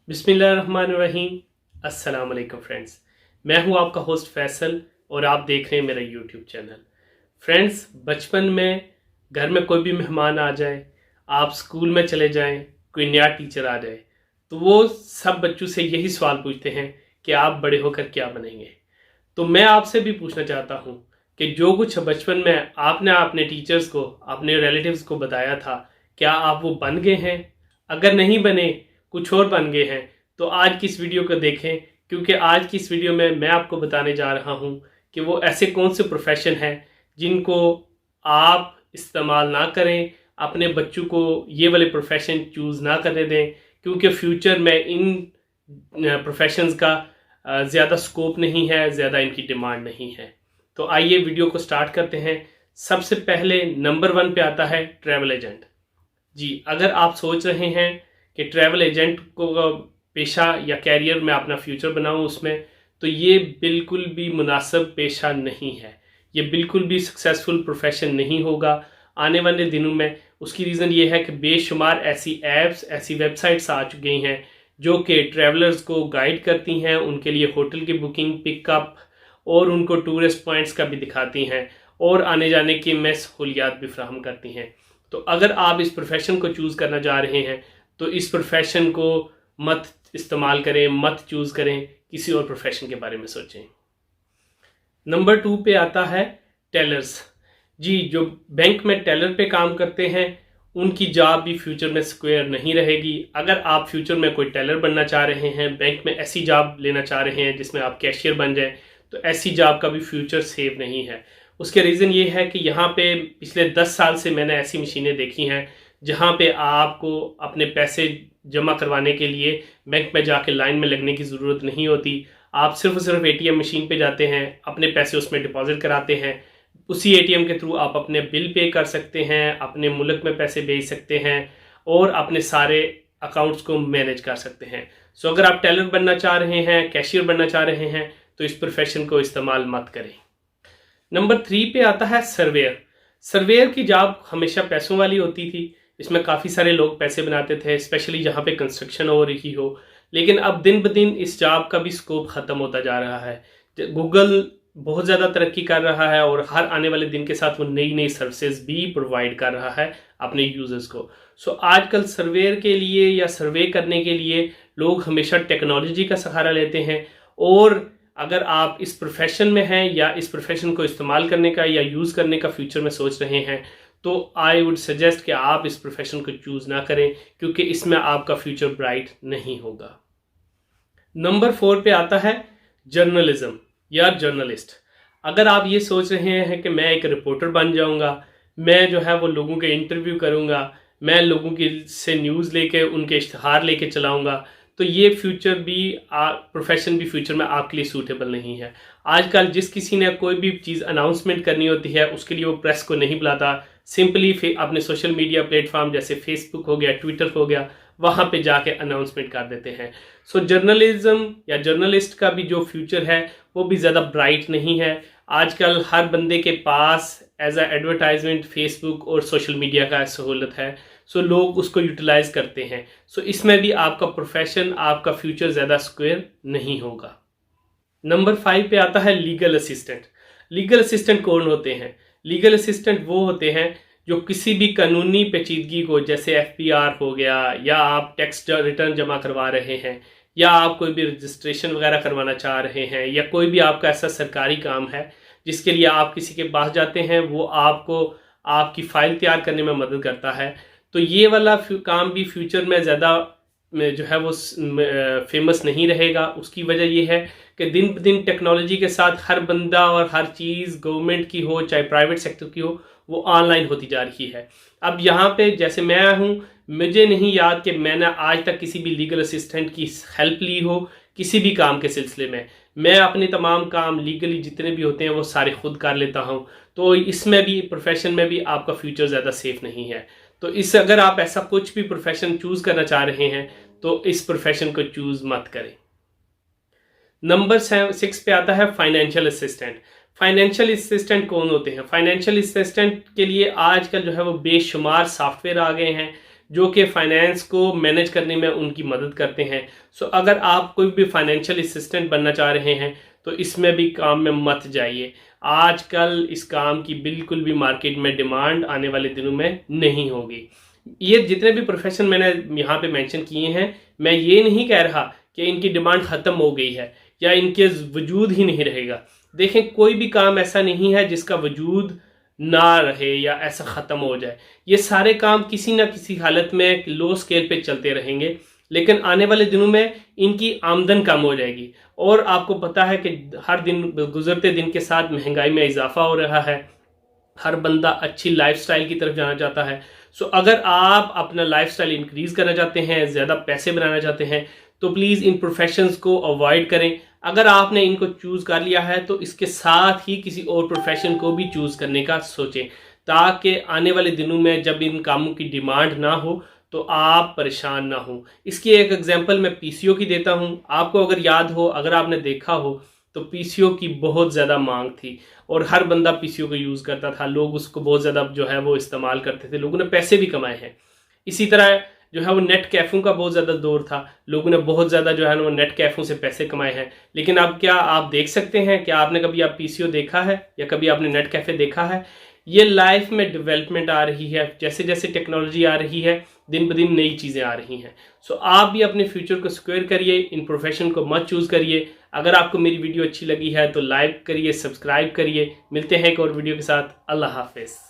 बिस्मिल्लाहिर्रहमानिर्रहीम। अस्सलाम वालेकुम फ्रेंड्स, मैं हूं आपका होस्ट फैसल और आप देख रहे हैं मेरा यूट्यूब चैनल। फ्रेंड्स, बचपन में घर में कोई भी मेहमान आ जाए, आप स्कूल में चले जाएं, कोई नया टीचर आ जाए, तो वो सब बच्चों से यही सवाल पूछते हैं कि आप बड़े होकर क्या बनेंगे। तो मैं आपसे भी पूछना चाहता हूं कि जो कुछ बचपन में आपने अपने टीचर्स को, अपने रिलेटिव्स को बताया था, क्या आप वो बन गए हैं? अगर नहीं बने, कुछ और बन गए हैं, तो आज की इस वीडियो को देखें, क्योंकि आज की इस वीडियो में मैं आपको बताने जा रहा हूं कि वो ऐसे कौन से प्रोफेशन हैं जिनको आप इस्तेमाल ना करें, अपने बच्चों को ये वाले प्रोफेशन चूज़ ना करने दें, क्योंकि फ्यूचर में इन प्रोफेशंस का ज़्यादा स्कोप नहीं है, ज़्यादा इनकी डिमांड नहीं है। तो आइए वीडियो को स्टार्ट करते हैं। सबसे पहले नंबर 1 पे आता है ट्रैवल एजेंट। जी, अगर आप सोच रहे हैं कि ट्रैवल एजेंट को पेशा या कैरियर में अपना फ्यूचर बनाऊं उसमें, तो ये बिल्कुल भी मुनासिब पेशा नहीं है, ये बिल्कुल भी सक्सेसफुल प्रोफेशन नहीं होगा आने वाले दिनों में। उसकी रीज़न ये है कि बेशुमार ऐसी ऐप्स, ऐसी वेबसाइट्स आ चुकी हैं जो कि ट्रैवलर्स को गाइड करती हैं, उनके लिए होटल की बुकिंग, पिकअप और उनको टूरिस्ट पॉइंट्स का भी दिखाती हैं और आने जाने की में सहूलियात भी फ्राहम करती हैं। तो अगर आप इस प्रोफेशन को चूज़ करना चाह रहे हैं तो इस प्रोफेशन को मत इस्तेमाल करें, मत चूज़ करें, किसी और प्रोफेशन के बारे में सोचें। नंबर 2 पे आता है टेलर्स। जी, जो बैंक में टेलर पे काम करते हैं उनकी जॉब भी फ्यूचर में सिक्योर नहीं रहेगी। अगर आप फ्यूचर में कोई टेलर बनना चाह रहे हैं, बैंक में ऐसी जॉब लेना चाह रहे हैं जिसमें आप कैशियर बन जाए, तो ऐसी जॉब का भी फ्यूचर सेफ नहीं है। उसके रीज़न ये है कि यहाँ पे पिछले 10 साल से मैंने ऐसी मशीनें देखी हैं जहाँ पे आपको अपने पैसे जमा करवाने के लिए बैंक में जाके लाइन में लगने की ज़रूरत नहीं होती। आप सिर्फ एटीएम मशीन पे जाते हैं, अपने पैसे उसमें डिपॉजिट कराते हैं, उसी एटीएम के थ्रू आप अपने बिल पे कर सकते हैं, अपने मुल्क में पैसे भेज सकते हैं और अपने सारे अकाउंट्स को मैनेज कर सकते हैं। सो अगर आप टेलर बनना चाह रहे हैं, कैशियर बनना चाह रहे हैं, तो इस प्रोफेशन को इस्तेमाल मत करें। नंबर 3 पे आता है सर्वेयर। सर्वेयर की जॉब हमेशा पैसों वाली होती थी, इसमें काफ़ी सारे लोग पैसे बनाते थे, स्पेशली जहाँ पे कंस्ट्रक्शन हो रही हो। लेकिन अब दिन ब दिन इस जॉब का भी स्कोप ख़त्म होता जा रहा है। गूगल बहुत ज़्यादा तरक्की कर रहा है और हर आने वाले दिन के साथ वो नई नई सर्विसेज भी प्रोवाइड कर रहा है अपने यूज़र्स को। सो आजकल सर्वेयर के लिए या सर्वे करने के लिए लोग हमेशा टेक्नोलॉजी का सहारा लेते हैं। और अगर आप इस प्रोफेशन में हैं या इस प्रोफेशन को इस्तेमाल करने का या यूज़ करने का फ्यूचर में सोच रहे हैं, तो आई वुड सजेस्ट कि आप इस प्रोफेशन को चूज़ ना करें, क्योंकि इसमें आपका फ्यूचर ब्राइट नहीं होगा। नंबर 4 पे आता है जर्नलिज्म या जर्नलिस्ट। अगर आप ये सोच रहे हैं कि मैं एक रिपोर्टर बन जाऊंगा, मैं जो है वो लोगों के इंटरव्यू करूंगा, मैं लोगों की से न्यूज़ लेके उनके इश्तहार लेके चलाऊंगा, तो ये फ्यूचर भी प्रोफेशन भी फ्यूचर में आपके लिए सूटेबल नहीं है। आजकल जिस किसी ने कोई भी चीज़ अनाउंसमेंट करनी होती है उसके लिए वो प्रेस को नहीं बुलाता, सिंपली अपने सोशल मीडिया प्लेटफॉर्म जैसे फेसबुक हो गया, ट्विटर हो गया, वहाँ पे जाके अनाउंसमेंट कर देते हैं। सो जर्नलिज्म या जर्नलिस्ट का भी जो फ्यूचर है वो भी ज़्यादा ब्राइट नहीं है। आजकल हर बंदे के पास एज अ एडवर्टाइजमेंट फेसबुक और सोशल मीडिया का सहूलत है, सो लोग उसको यूटिलाइज करते हैं। सो इसमें भी आपका प्रोफेशन, आपका फ्यूचर ज़्यादा सिक्योर नहीं होगा। नंबर 5 पे आता है लीगल असिस्टेंट। लीगल असिस्टेंट कौन होते हैं? लीगल असिस्टेंट वो होते हैं जो किसी भी कानूनी पेचीदगी को, जैसे एफपीआर हो गया, या आप टैक्स रिटर्न जमा करवा रहे हैं, या आप कोई भी रजिस्ट्रेशन वगैरह करवाना चाह रहे हैं, या कोई भी आपका ऐसा सरकारी काम है जिसके लिए आप किसी के पास जाते हैं, वो आपको आपकी फ़ाइल तैयार करने में मदद करता है। तो ये वाला काम भी फ्यूचर में ज़्यादा जो है वो फेमस नहीं रहेगा। उसकी वजह ये है कि दिन ब दिन टेक्नोलॉजी के साथ हर बंदा और हर चीज़, गवर्नमेंट की हो चाहे प्राइवेट सेक्टर की हो, वो ऑनलाइन होती जा रही है। अब यहाँ पे जैसे मैं हूँ, मुझे नहीं याद कि मैंने आज तक किसी भी लीगल असिस्टेंट की हेल्प ली हो किसी भी काम के सिलसिले में। मैं अपने तमाम काम लीगली जितने भी होते हैं वो सारे खुद कर लेता हूँ। तो इसमें भी, प्रोफेशन में भी आपका फ्यूचर ज़्यादा सेफ नहीं है। तो अगर आप ऐसा कुछ भी प्रोफेशन चूज़ करना चाह रहे हैं तो इस प्रोफेशन को चूज़ मत करें। नंबर 6 पे आता है फाइनेंशियल असिस्टेंट। फाइनेंशियल असिस्टेंट कौन होते हैं? फाइनेंशियल असिस्टेंट के लिए आजकल जो है वो बेशुमार सॉफ्टवेयर आ गए हैं जो कि फाइनेंस को मैनेज करने में उनकी मदद करते हैं। सो अगर आप कोई भी फाइनेंशियल असिस्टेंट बनना चाह रहे हैं तो इसमें भी काम में मत जाइए। आजकल इस काम की बिल्कुल भी मार्केट में डिमांड आने वाले दिनों में नहीं होगी। ये जितने भी प्रोफेशन मैंने यहाँ पे मेंशन किए हैं, मैं ये नहीं कह रहा कि इनकी डिमांड ख़त्म हो गई है या इनके वजूद ही नहीं रहेगा। देखें, कोई भी काम ऐसा नहीं है जिसका वजूद ना रहे या ऐसा ख़त्म हो जाए। ये सारे काम किसी ना किसी हालत में लो स्केल पे चलते रहेंगे, लेकिन आने वाले दिनों में इनकी आमदन कम हो जाएगी। और आपको पता है कि हर दिन गुजरते दिन के साथ महंगाई में इजाफा हो रहा है, हर बंदा अच्छी लाइफस्टाइल की तरफ जाना चाहता है। सो अगर आप अपना लाइफस्टाइल इंक्रीज करना चाहते हैं, ज़्यादा पैसे बनाना चाहते हैं, तो प्लीज़ इन प्रोफेशंस को अवॉइड करें। अगर आपने इनको चूज़ कर लिया है तो इसके साथ ही किसी और प्रोफेशन को भी चूज़ करने का सोचें, ताकि आने वाले दिनों में जब इन कामों की डिमांड ना हो तो आप परेशान ना हो। इसकी एक एग्जांपल मैं पीसीओ की देता हूँ। आपको अगर याद हो, अगर आपने देखा हो, तो पीसीओ की बहुत ज़्यादा मांग थी और हर बंदा पीसीओ को यूज़ करता था। लोग उसको बहुत ज़्यादा जो है वो इस्तेमाल करते थे, लोगों ने पैसे भी कमाए हैं। इसी तरह जो है वो नेट कैफ़ों का बहुत ज़्यादा दौर था, लोगों ने बहुत ज़्यादा जो है ना वो नेट कैफ़ों से पैसे कमाए हैं। लेकिन अब क्या आप देख सकते हैं, क्या आपने कभी आप पीसीओ देखा है या कभी आपने नेट कैफ़े देखा है? ये लाइफ में डेवलपमेंट आ रही है, जैसे जैसे टेक्नोलॉजी आ रही है, दिन ब दिन नई चीज़ें आ रही हैं। सो आप भी अपने फ्यूचर को सिक्योर करिए, इन प्रोफेशन को मत चूज़ करिए। अगर आपको मेरी वीडियो अच्छी लगी है तो लाइक करिए, सब्सक्राइब करिए। मिलते हैं एक और वीडियो के साथ। अल्लाह हाफिज़।